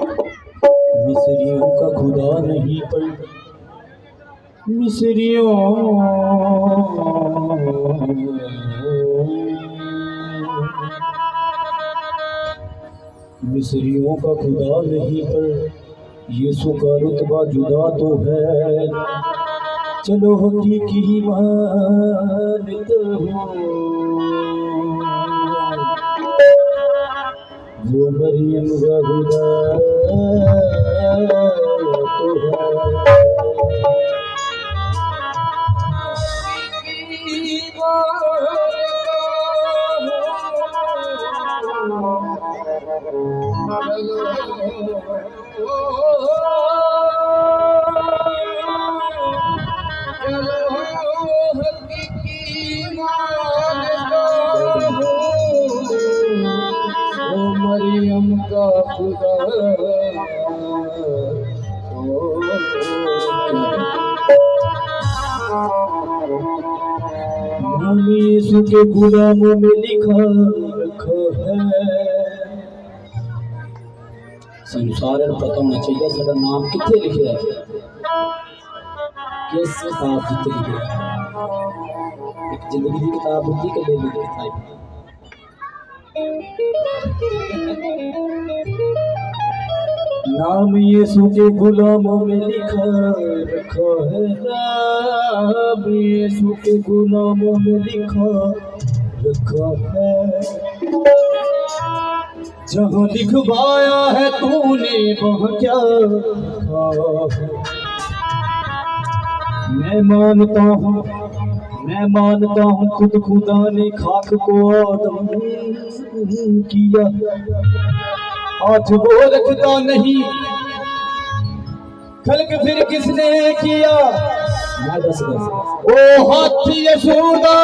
मिस्रियों का खुदा नहीं पर मिस्रियों मिस्रियों का खुदा नहीं पर यीशु का रुतबा जुदा तो है। चलो हकीकी ही मानते हो, वो मरियम का खुदा तो है। मरियम का खुदा नाम यीशु के गुलामों में लिखा रखा है। संसार पता होना चाहिए साडा नाम कितने लिखे है, किस किताब जिते लिखे है। एक जिंदगी की किताब होती है, कले की किताब। नाम यीशु के गुलामों में लिखा रखा है। नाम यीशु के गुलामों में लिखा रखा है। जहाँ लिखवाया है तूने वहाँ क्या लिखा है। मैं मानता हूँ खुद खुदा ने खाक को आदम किया। आज वो रखता नहीं, खल्क फिर किसने किया। ओ हाथी यशोदा,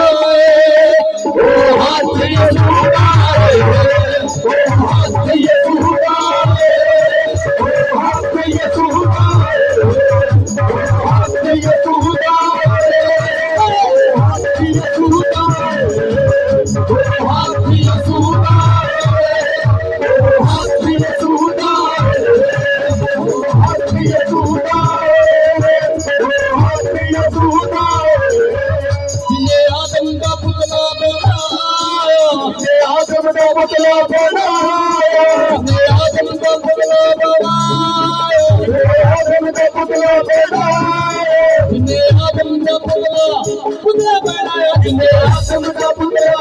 ओ हाथी यशोदा, ओ हाथी यशोदा, ओ हाथी यशोदा, ओ हाथी यशोदा, ओ हाथी यशोदा, ओ हाथी यशोदा। पुतला बनाया, आदम का पुतला बनाया, आदम का पुतला बनाया, आदम का पुतला बनाया, आदम का पुतला बनाया, आदम का पुतला